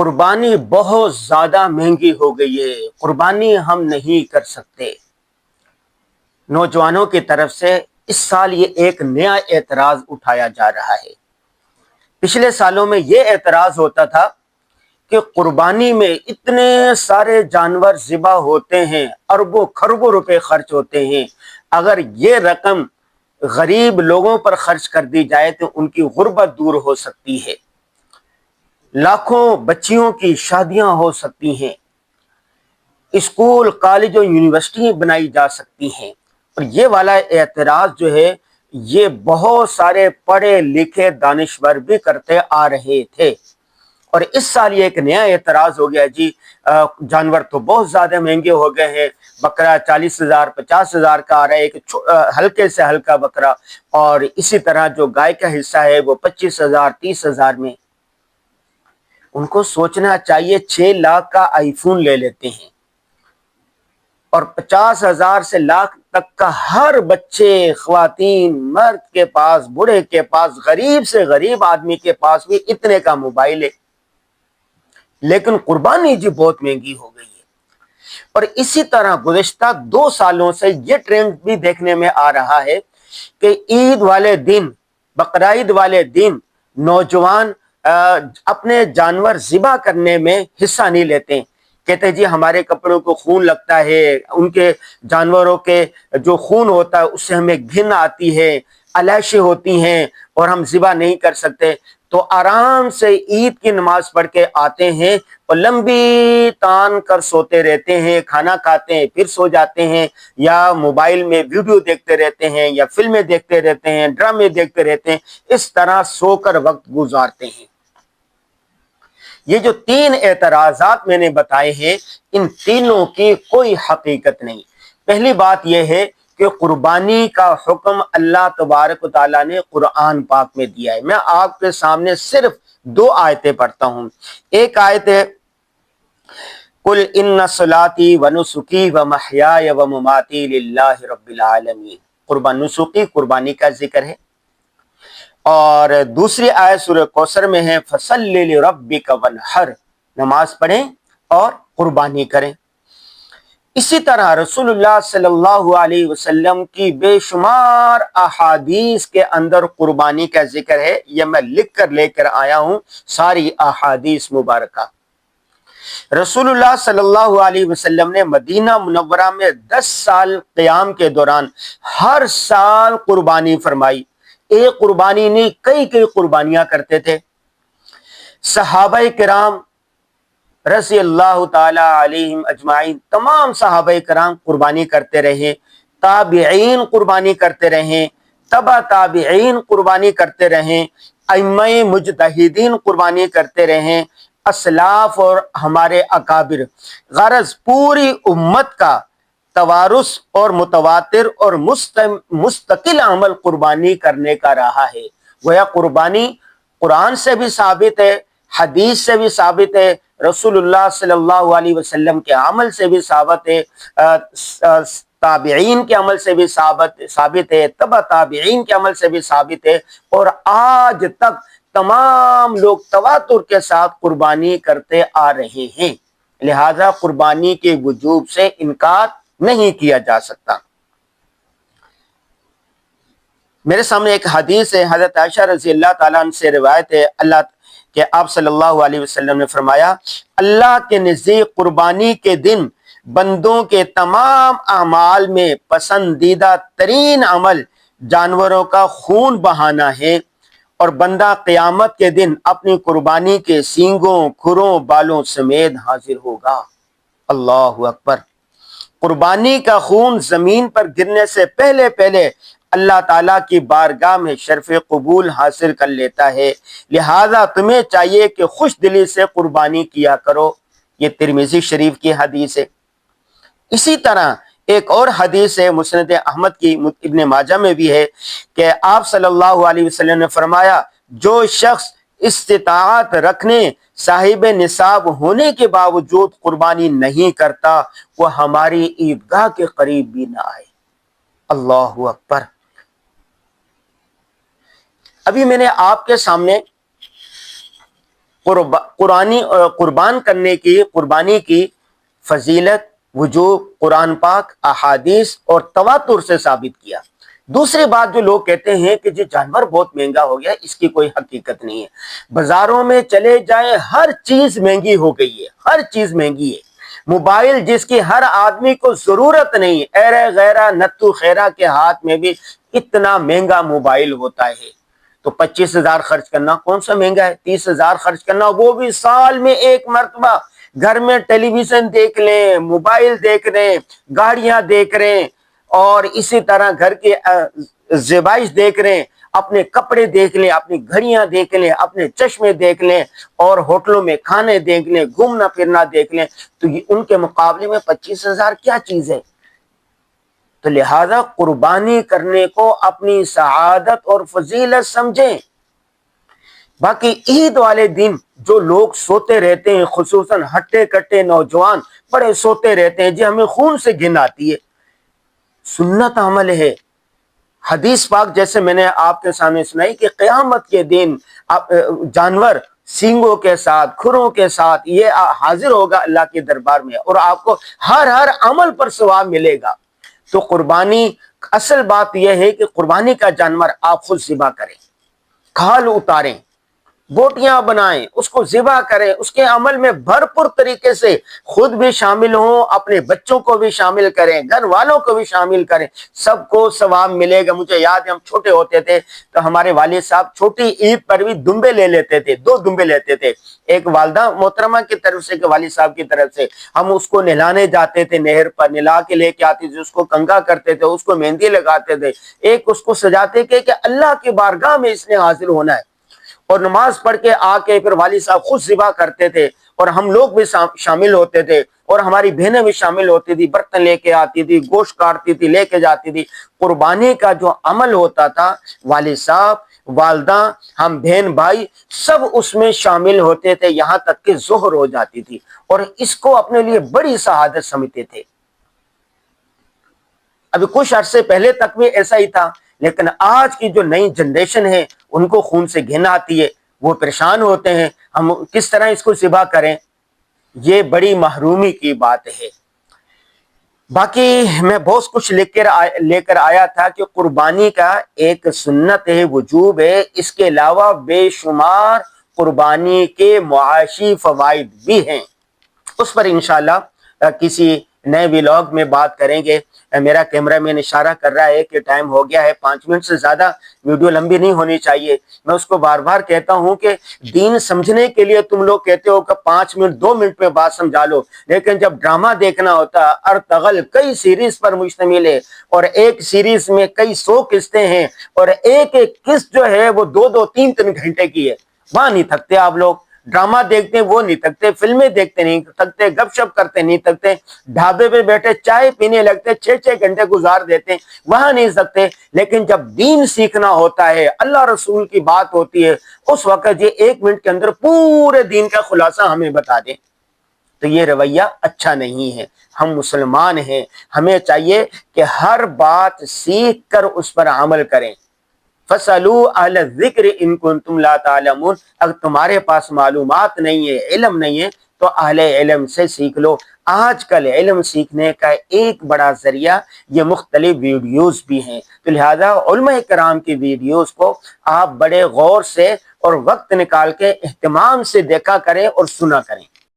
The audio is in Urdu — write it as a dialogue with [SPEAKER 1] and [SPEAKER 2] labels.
[SPEAKER 1] قربانی بہت زیادہ مہنگی ہو گئی ہے، قربانی ہم نہیں کر سکتے۔ نوجوانوں کی طرف سے اس سال یہ ایک نیا اعتراض اٹھایا جا رہا ہے۔ پچھلے سالوں میں یہ اعتراض ہوتا تھا کہ قربانی میں اتنے سارے جانور ذبح ہوتے ہیں، اربوں خربوں روپے خرچ ہوتے ہیں، اگر یہ رقم غریب لوگوں پر خرچ کر دی جائے تو ان کی غربت دور ہو سکتی ہے، لاکھوں بچیوں کی شادیاں ہو سکتی ہیں، اسکول کالج اور یونیورسٹی بنائی جا سکتی ہیں۔ اور یہ والا اعتراض جو ہے یہ بہت سارے پڑھے لکھے دانشور بھی کرتے آ رہے تھے، اور اس سال یہ ایک نیا اعتراض ہو گیا، جی جانور تو بہت زیادہ مہنگے ہو گئے ہیں، بکرا 40,000 50,000 کا آ رہا ہے، ایک ہلکے سے ہلکا بکرا، اور اسی طرح جو گائے کا حصہ ہے وہ 25,000 30,000 میں۔ ان کو سوچنا چاہیے 6 لاکھ کا آئی فون لے لیتے ہیں، اور 50,000 سے لاکھ تک کا ہر بچے، خواتین، مرد کے پاس، بوڑھے کے پاس، غریب سے غریب آدمی کے پاس بھی اتنے کا موبائل ہے، لیکن قربانی جی بہت مہنگی ہو گئی ہے۔ اور اسی طرح گزشتہ 2 سالوں سے یہ ٹرینڈ بھی دیکھنے میں آ رہا ہے کہ عید والے دن، بقرعید والے دن نوجوان اپنے جانور ذبح کرنے میں حصہ نہیں لیتے، کہتے ہیں جی ہمارے کپڑوں کو خون لگتا ہے، ان کے جانوروں کے جو خون ہوتا ہے اس سے ہمیں گھن آتی ہے، علائشیں ہوتی ہیں اور ہم ذبح نہیں کر سکتے، تو آرام سے عید کی نماز پڑھ کے آتے ہیں اور لمبی تان کر سوتے رہتے ہیں، کھانا کھاتے ہیں پھر سو جاتے ہیں، یا موبائل میں ویڈیو دیکھتے رہتے ہیں، یا فلمیں دیکھتے رہتے ہیں، ڈرامے دیکھتے رہتے ہیں، اس طرح سو کر وقت گزارتے ہیں۔ یہ جو 3 اعتراضات میں نے بتائے ہیں، ان تینوں کی کوئی حقیقت نہیں۔ پہلی بات یہ ہے کہ قربانی کا حکم اللہ تبارک و تعالیٰ نے قرآن پاک میں دیا ہے۔ میں آپ کے سامنے صرف 2 آیتیں پڑھتا ہوں۔ ایک آیت ہے قل ان صلاتی و نسکی و محیای و مماتی للہ رب العالمین، نسکی قربانی کا ذکر ہے، اور دوسری آیت سورہ کوثر میں ہے فصلی لربک وانحر، نماز پڑھیں اور قربانی کریں۔ اسی طرح رسول اللہ صلی اللہ علیہ وسلم کی بے شمار احادیث کے اندر قربانی کا ذکر ہے، یہ میں لکھ کر لے کر آیا ہوں ساری احادیث مبارکہ۔ رسول اللہ صلی اللہ علیہ وسلم نے مدینہ منورہ میں 10 سال قیام کے دوران ہر سال قربانی فرمائی، ایک قربانی نہیں کئی قربانیاں کرتے تھے۔ صحابہ کرام رضی اللہ تعالی علیہم اجمعین، تمام صحابہ کرام قربانی کرتے رہے، تابعین قربانی کرتے رہے، تبع تابعین قربانی کرتے رہے، ائمہ مجتہدین قربانی کرتے رہے، اسلاف اور ہمارے اکابر۔ غرض پوری امت کا توارث اور متواتر اور مستقل عمل قربانی کرنے کا رہا ہے۔ گویا قربانی قرآن سے بھی ثابت ہے، حدیث سے بھی ثابت ہے، رسول اللہ صلی اللہ علیہ وسلم کے عمل سے بھی ثابت ہے، تابعین کے عمل سے بھی ثابت ہے، تبع تابعین کے عمل سے بھی ثابت ہے، اور آج تک تمام لوگ تواتر کے ساتھ قربانی کرتے آ رہے ہیں، لہذا قربانی کے وجوب سے انکار نہیں کیا جا سکتا۔ میرے سامنے ایک حدیث ہے، حضرت عائشہ رضی اللہ تعالیٰ عنہ سے روایت ہے کہ آپ صلی اللہ علیہ وسلم نے فرمایا، اللہ کے نزدیک قربانی کے دن بندوں کے تمام اعمال میں پسندیدہ ترین عمل جانوروں کا خون بہانا ہے، اور بندہ قیامت کے دن اپنی قربانی کے سینگوں، کھروں، بالوں سمیت حاضر ہوگا۔ اللہ اکبر۔ قربانی کا خون زمین پر گرنے سے پہلے اللہ تعالیٰ کی بارگاہ میں شرف قبول حاصل کر لیتا ہے، لہذا تمہیں چاہیے کہ خوش دلی سے قربانی کیا کرو۔ یہ ترمذی شریف کی حدیث ہے۔ اسی طرح ایک اور حدیث ہے مسند احمد کی، ابن ماجہ میں بھی ہے، کہ آپ صلی اللہ علیہ وسلم نے فرمایا، جو شخص استطاعت رکھنے صاحب نصاب ہونے کے باوجود قربانی نہیں کرتا وہ ہماری عیدگاہ کے قریب بھی نہ آئے۔ اللہ اکبر۔ ابھی میں نے آپ کے سامنے قربانی کی فضیلت وجوب قرآن پاک احادیث اور تواتر سے ثابت کیا۔ دوسری بات جو لوگ کہتے ہیں کہ جی جانور بہت مہنگا ہو گیا، اس کی کوئی حقیقت نہیں ہے۔ بازاروں میں چلے جائیں، ہر چیز مہنگی ہو گئی ہے، ہر چیز مہنگی ہے۔ موبائل جس کی ہر آدمی کو ضرورت نہیں، ایرے غیرہ نتو خیرہ کے ہاتھ میں بھی اتنا مہنگا موبائل ہوتا ہے، تو 25,000 خرچ کرنا کون سا مہنگا ہے؟ 30,000 خرچ کرنا، وہ بھی سال میں ایک مرتبہ۔ گھر میں ٹیلی ویژن دیکھ لیں، موبائل دیکھ لیں، گاڑیاں دیکھ رہے ہیں، اور اسی طرح گھر کے زیبائش دیکھ رہے ہیں، اپنے کپڑے دیکھ لیں، اپنی گھڑیاں دیکھ لیں، اپنے چشمے دیکھ لیں، اور ہوٹلوں میں کھانے دیکھ لیں، گھومنا پھرنا دیکھ لیں، تو یہ ان کے مقابلے میں 25,000 کیا چیز ہے؟ تو لہذا قربانی کرنے کو اپنی سعادت اور فضیلت سمجھیں۔ باقی عید والے دن جو لوگ سوتے رہتے ہیں، خصوصاً ہٹے کٹے نوجوان بڑے سوتے رہتے ہیں، جی ہمیں خون سے گھن آتی ہے، سنت عمل ہے۔ حدیث پاک جیسے میں نے آپ کے سامنے سنائی کہ قیامت کے دن جانور سینگوں کے ساتھ، کھروں کے ساتھ یہ حاضر ہوگا اللہ کے دربار میں، اور آپ کو ہر عمل پر ثواب ملے گا۔ تو قربانی، اصل بات یہ ہے کہ قربانی کا جانور آپ خود ذبح کریں، کھال اتاریں، بوٹیاں بنائیں، اس کو ذبح کریں، اس کے عمل میں بھرپور طریقے سے خود بھی شامل ہوں، اپنے بچوں کو بھی شامل کریں، گھر والوں کو بھی شامل کریں، سب کو ثواب ملے گا۔ مجھے یاد ہے ہم چھوٹے ہوتے تھے تو ہمارے والد صاحب چھوٹی عید پر بھی دمبے لے لیتے تھے، 2 دمبے لیتے تھے، ایک والدہ محترمہ کی طرف سے، ایک والد صاحب کی طرف سے۔ ہم اس کو نہلانے جاتے تھے، نہر پر نہلا کے لے کے آتے تھے، اس کو کنگھا کرتے تھے، اس کو مہندی لگاتے تھے، ایک اس کو سجاتے کہ اللہ کی بارگاہ میں اس نے حاضر ہونا ہے، اور نماز پڑھ کے آ کے پھر والد صاحب خود ذبح کرتے تھے، اور ہم لوگ بھی شامل ہوتے تھے، اور ہماری بہنیں بھی شامل ہوتی تھی، برتن لے کے آتی تھی، گوشت کاٹتی تھی، لے کے جاتی تھی۔ قربانی کا جو عمل ہوتا تھا، والد صاحب، والدہ، ہم بہن بھائی سب اس میں شامل ہوتے تھے، یہاں تک کہ ظہر ہو جاتی تھی، اور اس کو اپنے لیے بڑی سعادت سمجھتے تھے۔ ابھی کچھ عرصے پہلے تک بھی ایسا ہی تھا، لیکن آج کی جو نئی جنریشن ہے ان کو خون سے گھن آتی ہے، وہ پریشان ہوتے ہیں ہم کس طرح اس کو ذبح کریں۔ یہ بڑی محرومی کی بات ہے۔ باقی میں بہت کچھ لے کر آیا تھا کہ قربانی کا ایک سنت ہے، وجوب ہے، اس کے علاوہ بے شمار قربانی کے معاشی فوائد بھی ہیں، اس پر انشاءاللہ کسی نئے ولاگ میں بات کریں گے۔ میرا کیمرہ مین اشارہ کر رہا ہے کہ ٹائم ہو گیا ہے، 5 منٹ سے زیادہ ویڈیو لمبی نہیں ہونی چاہیے۔ میں اس کو بار بار کہتا ہوں کہ دین سمجھنے کے لیے تم لوگ کہتے ہو کہ 5 منٹ 2 منٹ میں بات سمجھا لو، لیکن جب ڈرامہ دیکھنا ہوتا ہے، ارطغرل کئی سیریز پر مشتمل ہے، اور ایک سیریز میں کئی 100 قسطیں ہیں، اور ایک قسط جو ہے وہ 2 3 گھنٹے کی ہے، وہاں نہیں تھکتے آپ لوگ۔ ڈرامہ دیکھتے ہیں وہ نہیں تھکتے، فلمیں دیکھتے نہیں تھکتے، گپ شپ کرتے نہیں تھکتے، ڈھابے پہ بیٹھے چائے پینے لگتے 6 گھنٹے گزار دیتے ہیں، وہاں نہیں تھکتے۔ لیکن جب دین سیکھنا ہوتا ہے، اللہ رسول کی بات ہوتی ہے، اس وقت یہ 1 منٹ کے اندر پورے دین کا خلاصہ ہمیں بتا دیں، تو یہ رویہ اچھا نہیں ہے۔ ہم مسلمان ہیں، ہمیں چاہیے کہ ہر بات سیکھ کر اس پر عمل کریں۔ فَاسْأَلُوا أَهْلَ الذِّكْرِ إِن كُنتُمْ لَا تَعْلَمُونَ، اگر تمہارے پاس معلومات نہیں ہے، علم نہیں ہے، تو اہل علم سے سیکھ لو۔ آج کل علم سیکھنے کا ایک بڑا ذریعہ یہ مختلف ویڈیوز بھی ہیں، تو لہذا علماء کرام کی ویڈیوز کو آپ بڑے غور سے اور وقت نکال کے اہتمام سے دیکھا کریں اور سنا کریں۔